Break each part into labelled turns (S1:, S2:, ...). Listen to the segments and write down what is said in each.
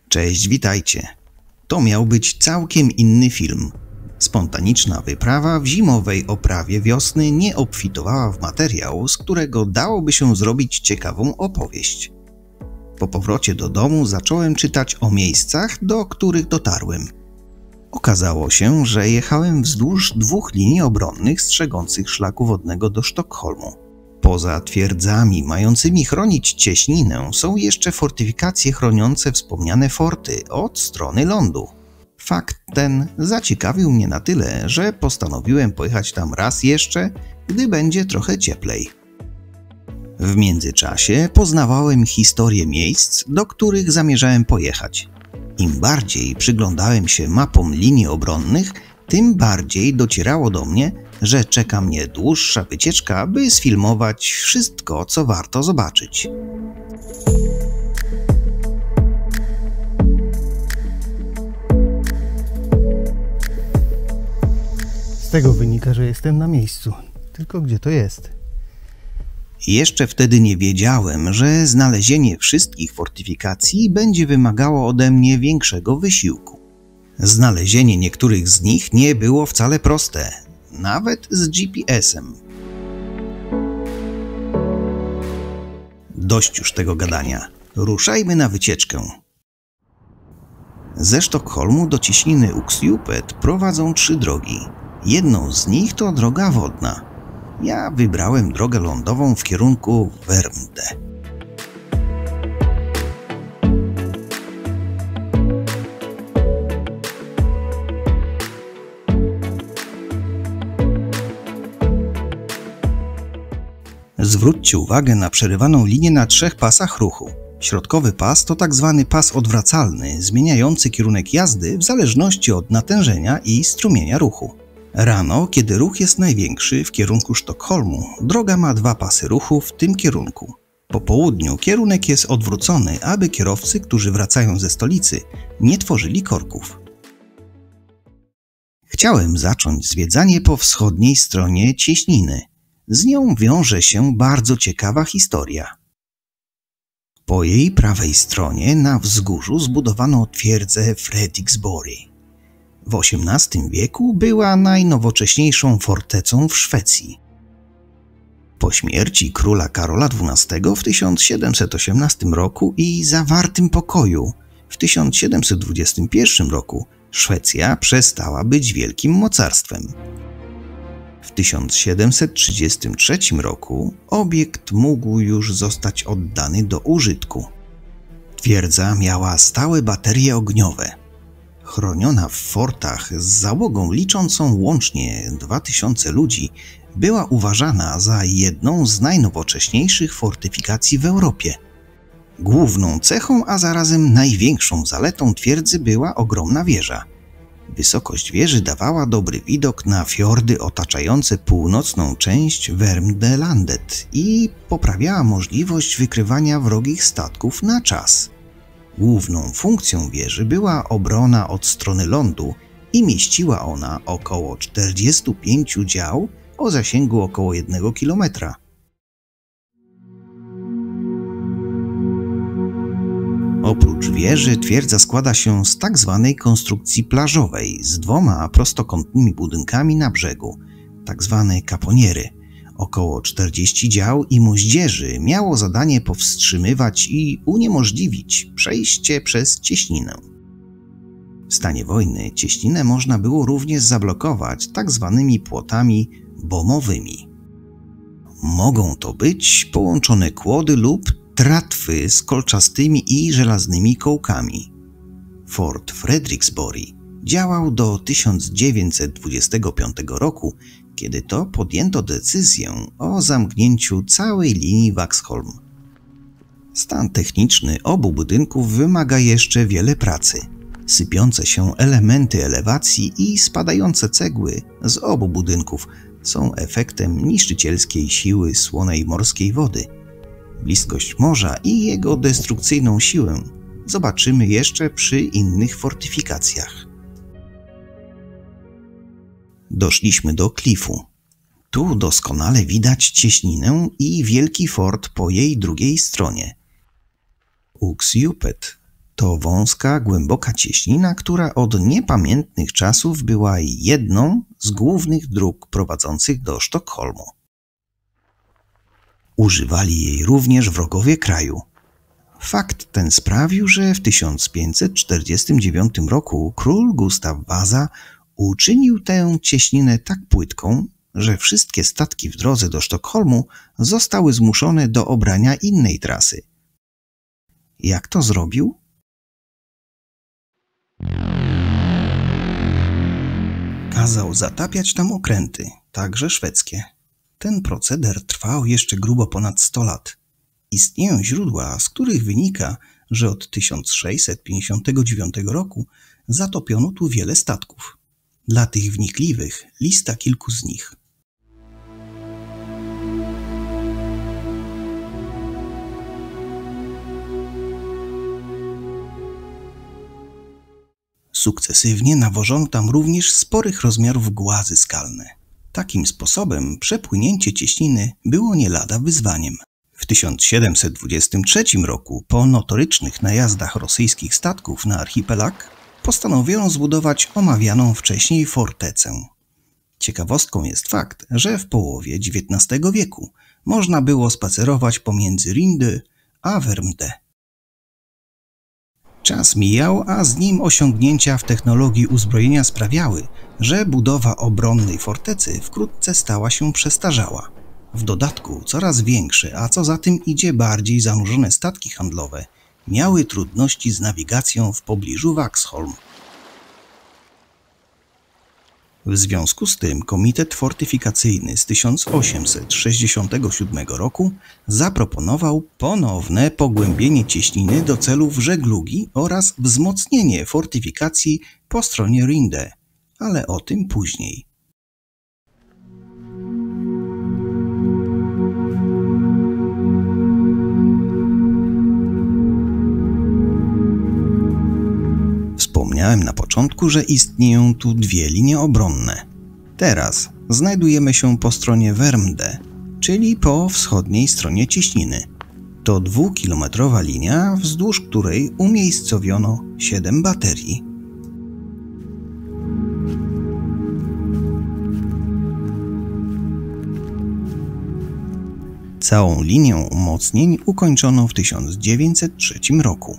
S1: Cześć, witajcie. To miał być całkiem inny film. Spontaniczna wyprawa w zimowej oprawie wiosny nie obfitowała w materiał, z którego dałoby się zrobić ciekawą opowieść. Po powrocie do domu zacząłem czytać o miejscach, do których dotarłem. Okazało się, że jechałem wzdłuż 2 linii obronnych strzegących szlaku wodnego do Sztokholmu. Poza twierdzami mającymi chronić cieśninę są jeszcze fortyfikacje chroniące wspomniane forty od strony lądu. Fakt ten zaciekawił mnie na tyle, że postanowiłem pojechać tam raz jeszcze, gdy będzie trochę cieplej. W międzyczasie poznawałem historię miejsc, do których zamierzałem pojechać. Im bardziej przyglądałem się mapom linii obronnych, tym bardziej docierało do mnie, że czeka mnie dłuższa wycieczka, by sfilmować wszystko, co warto zobaczyć.
S2: Z tego wynika, że jestem na miejscu. Tylko gdzie to jest?
S1: Jeszcze wtedy nie wiedziałem, że znalezienie wszystkich fortyfikacji będzie wymagało ode mnie większego wysiłku. Znalezienie niektórych z nich nie było wcale proste, nawet z GPS-em. Dość już tego gadania. Ruszajmy na wycieczkę. Ze Sztokholmu do cieśniny Uxjupet prowadzą 3 drogi. Jedną z nich to droga wodna. Ja wybrałem drogę lądową w kierunku Värmdö. Zwróćcie uwagę na przerywaną linię na 3 pasach ruchu. Środkowy pas to tak zwany pas odwracalny, zmieniający kierunek jazdy w zależności od natężenia i strumienia ruchu. Rano, kiedy ruch jest największy w kierunku Sztokholmu, droga ma 2 pasy ruchu w tym kierunku. Po południu kierunek jest odwrócony, aby kierowcy, którzy wracają ze stolicy, nie tworzyli korków. Chciałem zacząć zwiedzanie po wschodniej stronie cieśniny. Z nią wiąże się bardzo ciekawa historia. Po jej prawej stronie na wzgórzu zbudowano twierdzę Fredriksborg. W XVIII wieku była najnowocześniejszą fortecą w Szwecji. Po śmierci króla Karola XII w 1718 roku i zawartym pokoju w 1721 roku Szwecja przestała być wielkim mocarstwem. W 1733 roku obiekt mógł już zostać oddany do użytku. Twierdza miała stałe baterie ogniowe. Chroniona w fortach z załogą liczącą łącznie 2000 ludzi, była uważana za jedną z najnowocześniejszych fortyfikacji w Europie. Główną cechą, a zarazem największą zaletą twierdzy była ogromna wieża. Wysokość wieży dawała dobry widok na fiordy otaczające północną część Värmdölandet i poprawiała możliwość wykrywania wrogich statków na czas. Główną funkcją wieży była obrona od strony lądu i mieściła ona około 45 dział o zasięgu około 1 kilometra. Oprócz wieży twierdza składa się z tak zwanej konstrukcji plażowej z 2 prostokątnymi budynkami na brzegu, tak zwane kaponiery. Około 40 dział i moździerzy miało zadanie powstrzymywać i uniemożliwić przejście przez cieśninę. W stanie wojny cieśninę można było również zablokować tak zwanymi płotami bomowymi. Mogą to być połączone kłody lub tratwy z kolczastymi i żelaznymi kołkami. Fort Fredriksborg działał do 1925 roku, kiedy to podjęto decyzję o zamknięciu całej linii Vaxholm. Stan techniczny obu budynków wymaga jeszcze wiele pracy. Sypiące się elementy elewacji i spadające cegły z obu budynków są efektem niszczycielskiej siły słonej morskiej wody. Bliskość morza i jego destrukcyjną siłę zobaczymy jeszcze przy innych fortyfikacjach. Doszliśmy do klifu. Tu doskonale widać cieśninę i wielki fort po jej drugiej stronie. Uxjupet To wąska, głęboka cieśnina, która od niepamiętnych czasów była jedną z głównych dróg prowadzących do Sztokholmu. Używali jej również wrogowie kraju. Fakt ten sprawił, że w 1549 roku król Gustaw Wasa uczynił tę cieśninę tak płytką, że wszystkie statki w drodze do Sztokholmu zostały zmuszone do obrania innej trasy. Jak to zrobił? Kazał zatapiać tam okręty, także szwedzkie. Ten proceder trwał jeszcze grubo ponad 100 lat. Istnieją źródła, z których wynika, że od 1659 roku zatopiono tu wiele statków. Dla tych wnikliwych lista kilku z nich. Sukcesywnie nawożono tam również sporych rozmiarów głazy skalne. Takim sposobem przepłynięcie cieśniny było nie lada wyzwaniem. W 1723 roku, po notorycznych najazdach rosyjskich statków na archipelag, postanowiono zbudować omawianą wcześniej fortecę. Ciekawostką jest fakt, że w połowie XIX wieku można było spacerować pomiędzy Rinde a Wärmdö. Czas mijał, a z nim osiągnięcia w technologii uzbrojenia sprawiały, że budowa obronnej fortecy wkrótce stała się przestarzała. W dodatku coraz większe, a co za tym idzie bardziej zanurzone statki handlowe miały trudności z nawigacją w pobliżu Vaxholm. W związku z tym Komitet Fortyfikacyjny z 1867 roku zaproponował ponowne pogłębienie cieśniny do celów żeglugi oraz wzmocnienie fortyfikacji po stronie Rinde, ale o tym później. Wspomniałem na początku, że istnieją tu dwie linie obronne. Teraz znajdujemy się po stronie Wärmdö, czyli po wschodniej stronie cieśniny. To 2-kilometrowa linia, wzdłuż której umiejscowiono 7 baterii. Całą linię umocnień ukończono w 1903 roku.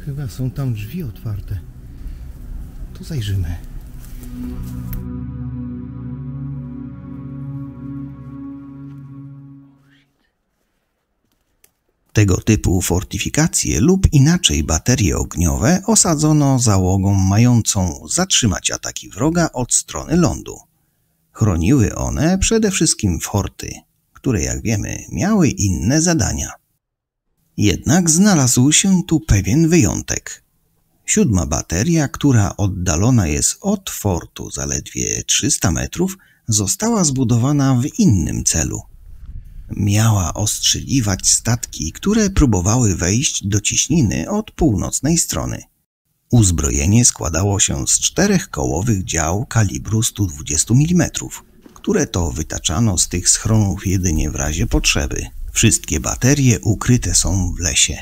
S2: Chyba są tam drzwi otwarte. Tu zajrzymy.
S1: Tego typu fortyfikacje lub inaczej baterie ogniowe osadzono załogą mającą zatrzymać ataki wroga od strony lądu. Chroniły one przede wszystkim forty, które jak wiemy miały inne zadania. Jednak znalazł się tu pewien wyjątek. 7. bateria, która oddalona jest od fortu zaledwie 300 metrów, została zbudowana w innym celu. Miała ostrzeliwać statki, które próbowały wejść do cieśniny od północnej strony. Uzbrojenie składało się z 4 kołowych dział kalibru 120 mm, które to wytaczano z tych schronów jedynie w razie potrzeby. Wszystkie baterie ukryte są w lesie.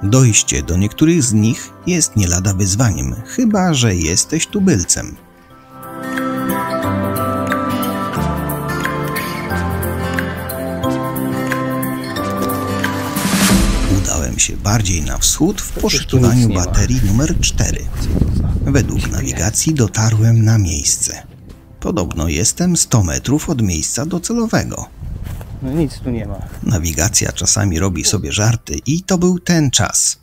S1: Dojście do niektórych z nich jest nie lada wyzwaniem, chyba że jesteś tubylcem. Udałem się bardziej na wschód w poszukiwaniu baterii numer 4. Według nawigacji dotarłem na miejsce. Podobno jestem 100 metrów od miejsca docelowego.
S2: No nic tu nie ma.
S1: Nawigacja czasami robi sobie żarty i to był ten czas.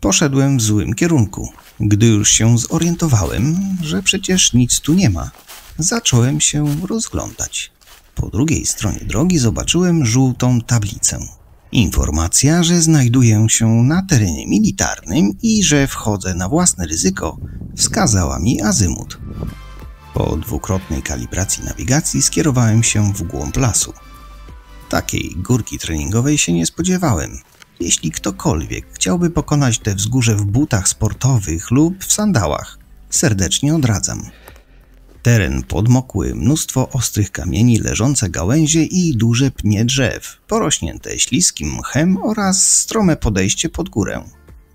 S1: Poszedłem w złym kierunku. Gdy już się zorientowałem, że przecież nic tu nie ma, zacząłem się rozglądać. Po drugiej stronie drogi zobaczyłem żółtą tablicę. Informacja, że znajduję się na terenie militarnym i że wchodzę na własne ryzyko, wskazała mi azymut. Po dwukrotnej kalibracji nawigacji skierowałem się w głąb lasu. Takiej górki treningowej się nie spodziewałem. Jeśli ktokolwiek chciałby pokonać te wzgórze w butach sportowych lub w sandałach, serdecznie odradzam. Teren podmokły, mnóstwo ostrych kamieni, leżące gałęzie i duże pnie drzew, porośnięte śliskim mchem oraz strome podejście pod górę.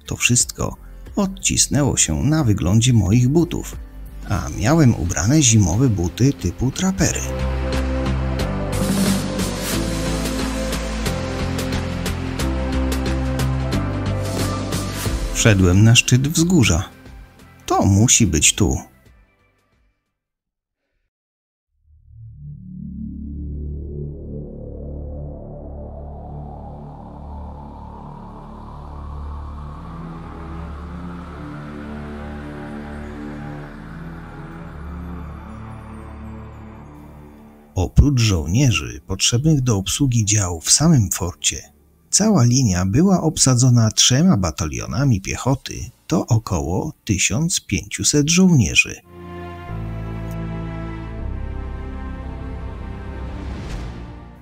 S1: To wszystko odcisnęło się na wyglądzie moich butów, a miałem ubrane zimowe buty typu trapery. Wszedłem na szczyt wzgórza. To musi być tu. Oprócz żołnierzy potrzebnych do obsługi działu w samym forcie, cała linia była obsadzona 3 batalionami piechoty, to około 1500 żołnierzy.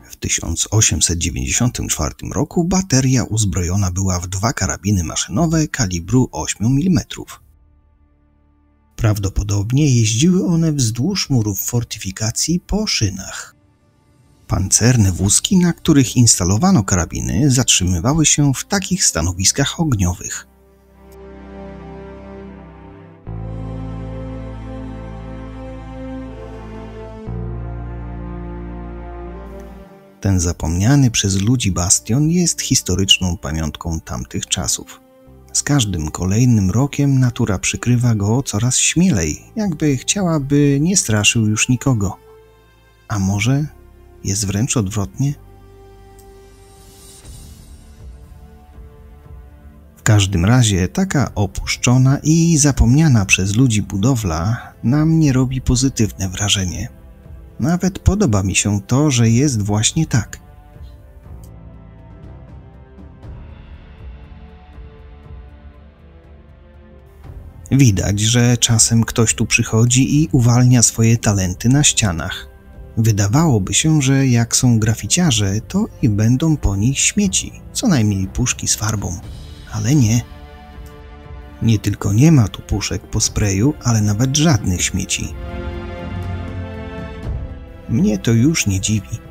S1: W 1894 roku bateria uzbrojona była w 2 karabiny maszynowe kalibru 8 mm. Prawdopodobnie jeździły one wzdłuż murów fortyfikacji po szynach. Pancerne wózki, na których instalowano karabiny, zatrzymywały się w takich stanowiskach ogniowych. Ten zapomniany przez ludzi bastion jest historyczną pamiątką tamtych czasów. Z każdym kolejnym rokiem natura przykrywa go coraz śmielej, jakby chciała, by nie straszył już nikogo. A może jest wręcz odwrotnie? W każdym razie taka opuszczona i zapomniana przez ludzi budowla na mnie robi pozytywne wrażenie. Nawet podoba mi się to, że jest właśnie tak. Widać, że czasem ktoś tu przychodzi i uwalnia swoje talenty na ścianach. Wydawałoby się, że jak są graficiarze, to i będą po nich śmieci, co najmniej puszki z farbą. Ale nie. Nie tylko nie ma tu puszek po sprayu, ale nawet żadnych śmieci. Mnie to już nie dziwi.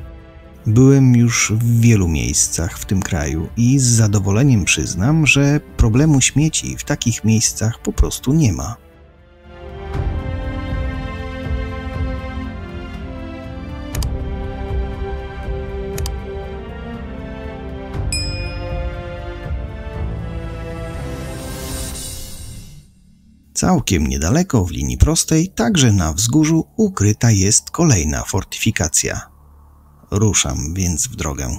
S1: Byłem już w wielu miejscach w tym kraju i z zadowoleniem przyznam, że problemu śmieci w takich miejscach po prostu nie ma. Całkiem niedaleko w linii prostej, także na wzgórzu, ukryta jest kolejna fortyfikacja. Ruszam więc w drogę.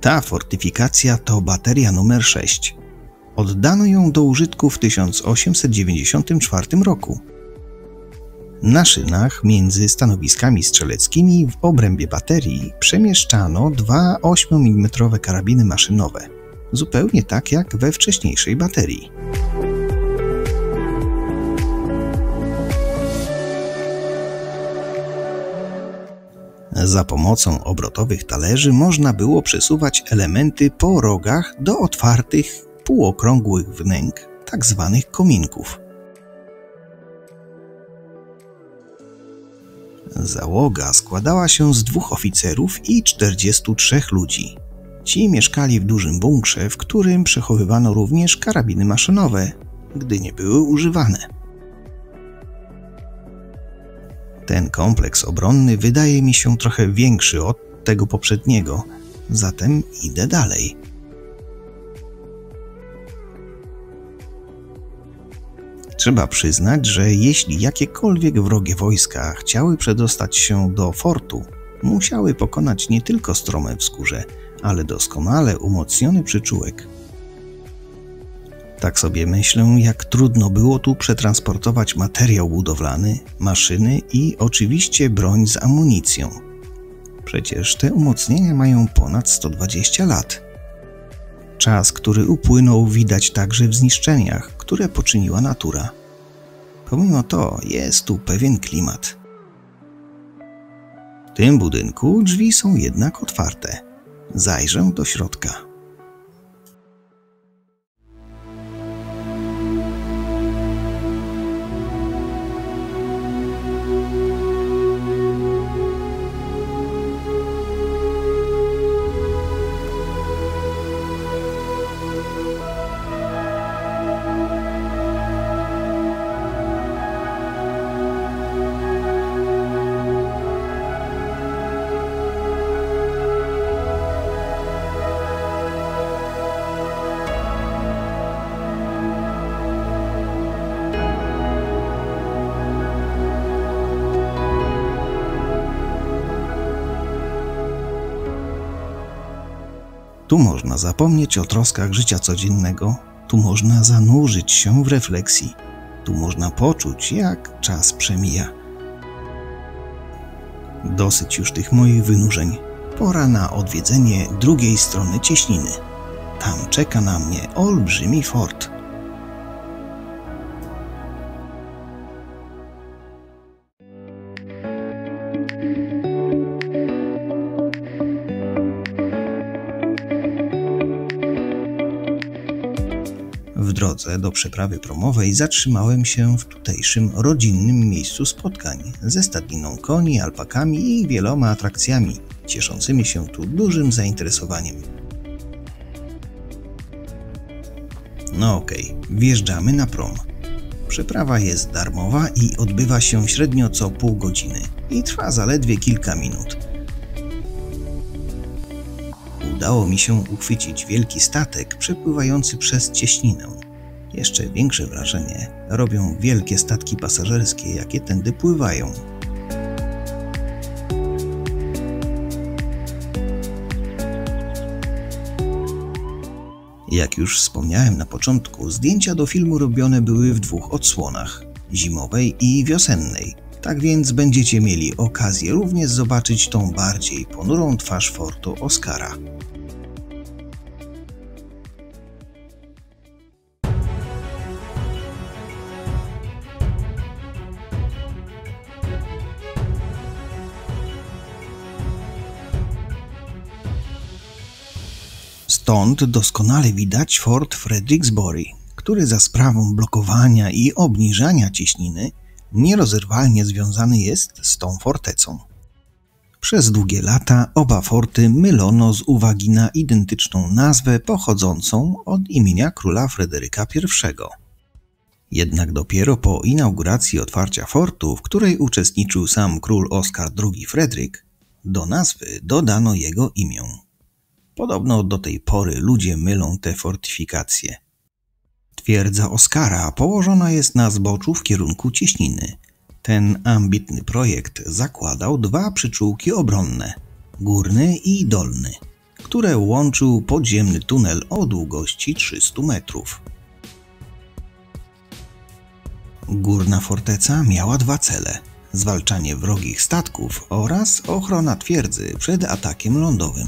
S1: Ta fortyfikacja to bateria numer 6. Oddano ją do użytku w 1894 roku. Na szynach między stanowiskami strzeleckimi w obrębie baterii przemieszczano 2 8 mm karabiny maszynowe, zupełnie tak jak we wcześniejszej baterii. Za pomocą obrotowych talerzy można było przesuwać elementy po rogach do otwartych, półokrągłych wnęk, tzw. kominków. Załoga składała się z 2 oficerów i 43 ludzi. Ci mieszkali w dużym bunkrze, w którym przechowywano również karabiny maszynowe, gdy nie były używane. Ten kompleks obronny wydaje mi się trochę większy od tego poprzedniego, zatem idę dalej. Trzeba przyznać, że jeśli jakiekolwiek wrogie wojska chciały przedostać się do fortu, musiały pokonać nie tylko strome wzgórze, ale doskonale umocniony przyczółek. Tak sobie myślę, jak trudno było tu przetransportować materiał budowlany, maszyny i oczywiście broń z amunicją. Przecież te umocnienia mają ponad 120 lat. Czas, który upłynął, widać także w zniszczeniach, które poczyniła natura. Pomimo to jest tu pewien klimat. W tym budynku drzwi są jednak otwarte. Zajrzę do środka. Tu można zapomnieć o troskach życia codziennego, tu można zanurzyć się w refleksji, tu można poczuć, jak czas przemija. Dosyć już tych moich wynurzeń. Pora na odwiedzenie drugiej strony cieśniny. Tam czeka na mnie olbrzymi fort. W drodze do przeprawy promowej zatrzymałem się w tutejszym rodzinnym miejscu spotkań ze stadniną koni, alpakami i wieloma atrakcjami, cieszącymi się tu dużym zainteresowaniem. No okej, wjeżdżamy na prom. Przeprawa jest darmowa i odbywa się średnio co pół godziny i trwa zaledwie kilka minut. Udało mi się uchwycić wielki statek przepływający przez cieśninę. Jeszcze większe wrażenie robią wielkie statki pasażerskie, jakie tędy pływają. Jak już wspomniałem na początku, zdjęcia do filmu robione były w dwóch odsłonach – zimowej i wiosennej. Tak więc będziecie mieli okazję również zobaczyć tą bardziej ponurą twarz fortu Oscara. Stąd doskonale widać Fort Fredericksbury, który za sprawą blokowania i obniżania cieśniny nierozerwalnie związany jest z tą fortecą. Przez długie lata oba forty mylono z uwagi na identyczną nazwę pochodzącą od imienia króla Fryderyka I. Jednak dopiero po inauguracji otwarcia fortu, w której uczestniczył sam król Oskar II Fryderyk, do nazwy dodano jego imię. Podobno do tej pory ludzie mylą te fortyfikacje. Twierdza Oskara położona jest na zboczu w kierunku cieśniny. Ten ambitny projekt zakładał dwa przyczółki obronne, górny i dolny, które łączył podziemny tunel o długości 300 metrów. Górna forteca miała dwa cele: zwalczanie wrogich statków oraz ochrona twierdzy przed atakiem lądowym.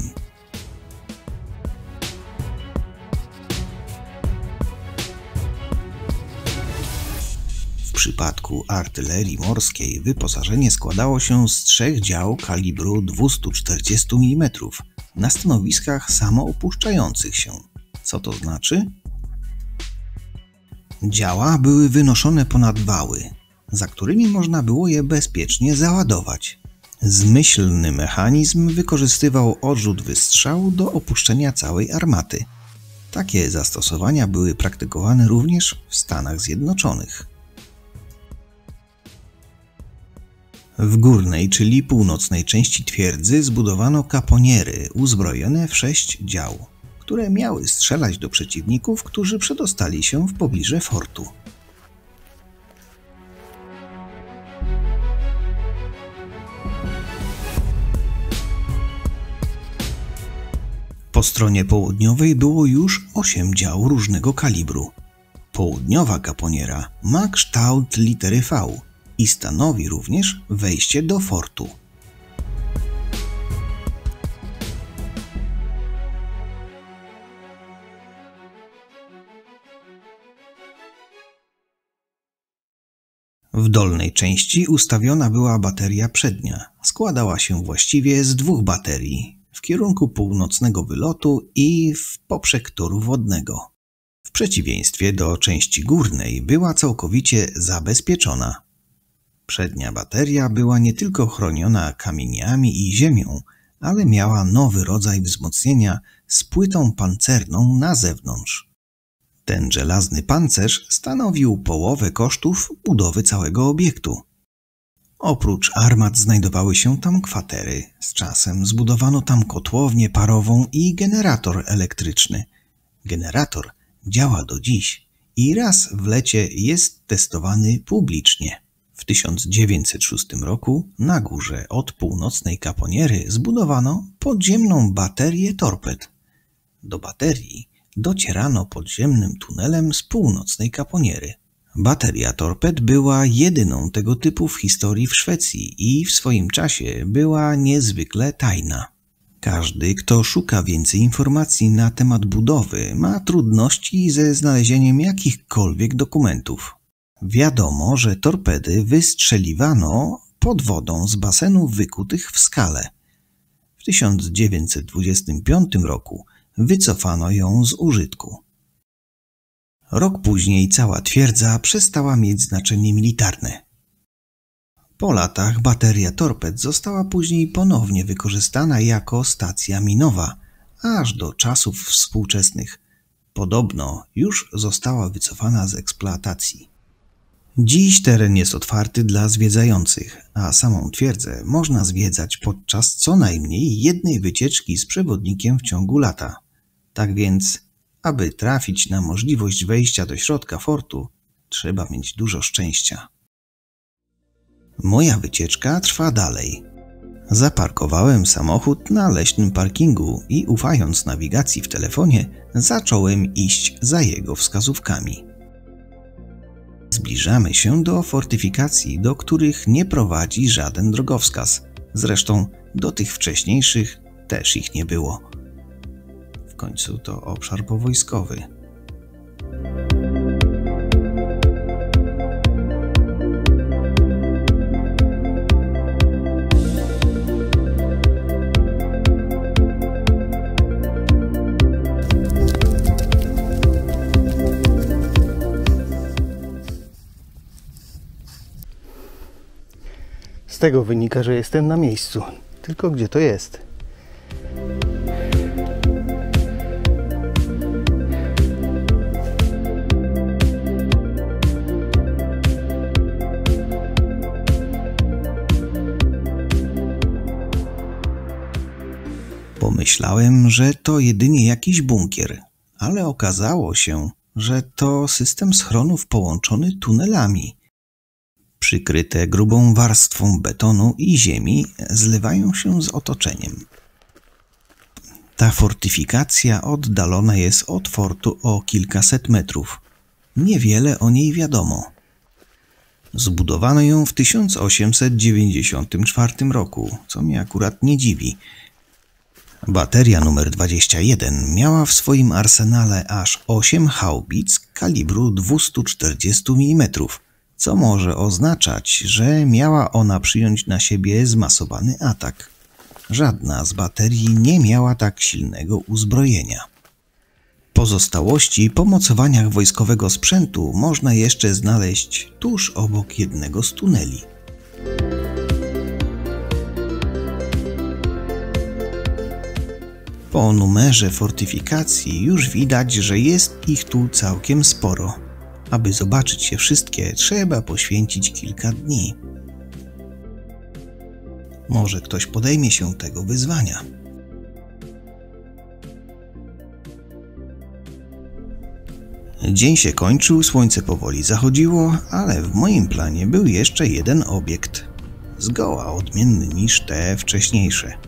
S1: W przypadku artylerii morskiej wyposażenie składało się z 3 dział kalibru 240 mm na stanowiskach samoopuszczających się. Co to znaczy? Działa były wynoszone ponad wały, za którymi można było je bezpiecznie załadować. Zmyślny mechanizm wykorzystywał odrzut wystrzału do opuszczenia całej armaty. Takie zastosowania były praktykowane również w Stanach Zjednoczonych. W górnej, czyli północnej części twierdzy zbudowano kaponiery uzbrojone w 6 dział, które miały strzelać do przeciwników, którzy przedostali się w pobliże fortu. Po stronie południowej było już 8 dział różnego kalibru. Południowa kaponiera ma kształt litery V i stanowi również wejście do fortu. W dolnej części ustawiona była bateria przednia. Składała się właściwie z 2 baterii w kierunku północnego wylotu i w poprzek toru wodnego. W przeciwieństwie do części górnej była całkowicie zabezpieczona. Przednia bateria była nie tylko chroniona kamieniami i ziemią, ale miała nowy rodzaj wzmocnienia z płytą pancerną na zewnątrz. Ten żelazny pancerz stanowił połowę kosztów budowy całego obiektu. Oprócz armat znajdowały się tam kwatery. Z czasem zbudowano tam kotłownię parową i generator elektryczny. Generator działa do dziś i raz w lecie jest testowany publicznie. W 1906 roku na górze od północnej kaponiery zbudowano podziemną baterię torped. Do baterii docierano podziemnym tunelem z północnej kaponiery. Bateria torped była jedyną tego typu w historii w Szwecji i w swoim czasie była niezwykle tajna. Każdy, kto szuka więcej informacji na temat budowy, ma trudności ze znalezieniem jakichkolwiek dokumentów. Wiadomo, że torpedy wystrzeliwano pod wodą z basenów wykutych w skale. W 1925 roku wycofano ją z użytku. Rok później cała twierdza przestała mieć znaczenie militarne. Po latach bateria torped została później ponownie wykorzystana jako stacja minowa, aż do czasów współczesnych. Podobno już została wycofana z eksploatacji. Dziś teren jest otwarty dla zwiedzających, a samą twierdzę można zwiedzać podczas co najmniej jednej wycieczki z przewodnikiem w ciągu lata. Tak więc, aby trafić na możliwość wejścia do środka fortu, trzeba mieć dużo szczęścia. Moja wycieczka trwa dalej. Zaparkowałem samochód na leśnym parkingu i ufając nawigacji w telefonie, zacząłem iść za jego wskazówkami. Zbliżamy się do fortyfikacji, do których nie prowadzi żaden drogowskaz. Zresztą do tych wcześniejszych też ich nie było. W końcu to obszar powojskowy.
S2: Z tego wynika, że jestem na miejscu. Tylko gdzie to jest?
S1: Pomyślałem, że to jedynie jakiś bunkier, ale okazało się, że to system schronów połączony tunelami. Przykryte grubą warstwą betonu i ziemi, zlewają się z otoczeniem. Ta fortyfikacja oddalona jest od fortu o kilkaset metrów. Niewiele o niej wiadomo. Zbudowano ją w 1894 roku, co mnie akurat nie dziwi. Bateria numer 21 miała w swoim arsenale aż 8 haubic kalibru 240 mm, co może oznaczać, że miała ona przyjąć na siebie zmasowany atak. Żadna z baterii nie miała tak silnego uzbrojenia. Pozostałości po mocowaniach wojskowego sprzętu można jeszcze znaleźć tuż obok jednego z tuneli. Po numerze fortyfikacji już widać, że jest ich tu całkiem sporo. Aby zobaczyć je wszystkie, trzeba poświęcić kilka dni. Może ktoś podejmie się tego wyzwania. Dzień się kończył, słońce powoli zachodziło, ale w moim planie był jeszcze jeden obiekt. Zgoła odmienny niż te wcześniejsze.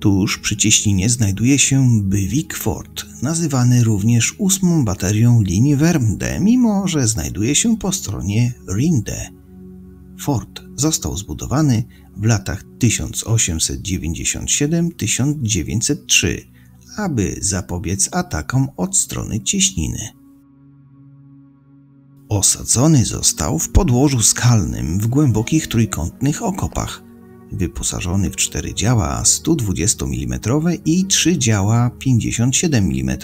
S1: Tuż przy cieśninie znajduje się Byvik Fort, nazywany również 8. baterią linii Värmdö, mimo że znajduje się po stronie Rinde. Fort został zbudowany w latach 1897–1903, aby zapobiec atakom od strony cieśniny. Osadzony został w podłożu skalnym w głębokich trójkątnych okopach, wyposażony w 4 działa 120 mm i 3 działa 57 mm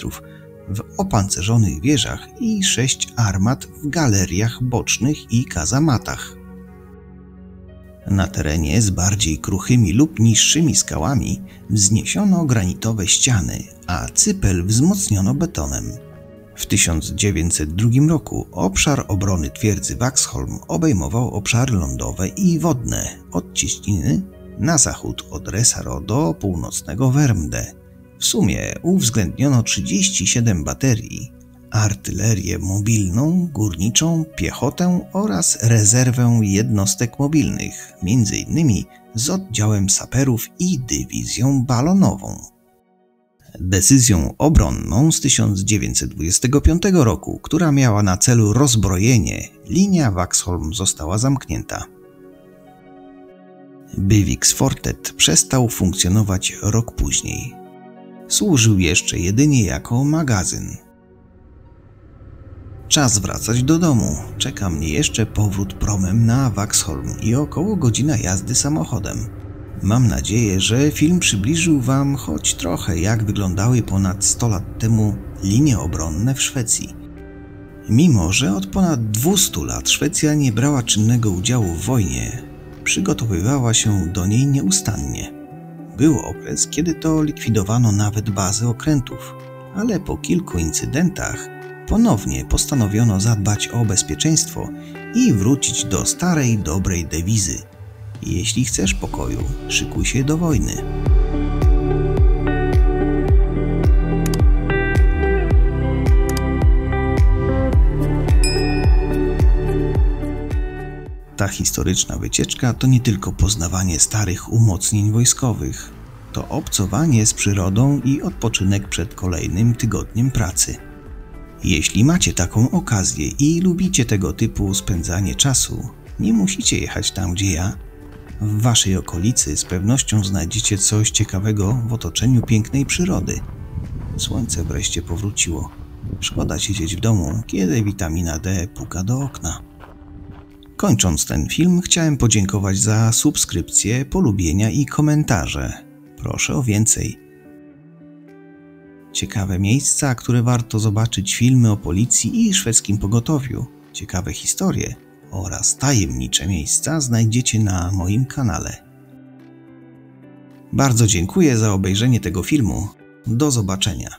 S1: w opancerzonych wieżach i 6 armat w galeriach bocznych i kazamatach. Na terenie z bardziej kruchymi lub niższymi skałami wzniesiono granitowe ściany, a cypel wzmocniono betonem. W 1902 roku obszar obrony twierdzy Vaxholm obejmował obszary lądowe i wodne od cieśniny na zachód od Resaro do północnego Värmdö. W sumie uwzględniono 37 baterii, artylerię mobilną, górniczą, piechotę oraz rezerwę jednostek mobilnych, m.in. z oddziałem saperów i dywizją balonową. Decyzją obronną z 1925 roku, która miała na celu rozbrojenie, linia Vaxholm została zamknięta. Byviksfortet przestał funkcjonować rok później. Służył jeszcze jedynie jako magazyn. Czas wracać do domu. Czeka mnie jeszcze powrót promem na Vaxholm i około godzina jazdy samochodem. Mam nadzieję, że film przybliżył Wam choć trochę, jak wyglądały ponad 100 lat temu linie obronne w Szwecji. Mimo że od ponad 200 lat Szwecja nie brała czynnego udziału w wojnie, przygotowywała się do niej nieustannie. Był okres, kiedy to likwidowano nawet bazy okrętów, ale po kilku incydentach ponownie postanowiono zadbać o bezpieczeństwo i wrócić do starej, dobrej dewizy: jeśli chcesz pokoju, szykuj się do wojny. Ta historyczna wycieczka to nie tylko poznawanie starych umocnień wojskowych, to obcowanie z przyrodą i odpoczynek przed kolejnym tygodniem pracy. Jeśli macie taką okazję i lubicie tego typu spędzanie czasu, nie musicie jechać tam, gdzie ja. W waszej okolicy z pewnością znajdziecie coś ciekawego w otoczeniu pięknej przyrody. Słońce wreszcie powróciło. Szkoda siedzieć w domu, kiedy witamina D puka do okna. Kończąc ten film, chciałem podziękować za subskrypcję, polubienia i komentarze. Proszę o więcej. Ciekawe miejsca, które warto zobaczyć, filmy o policji i szwedzkim pogotowiu, ciekawe historie oraz tajemnicze miejsca znajdziecie na moim kanale. Bardzo dziękuję za obejrzenie tego filmu. Do zobaczenia.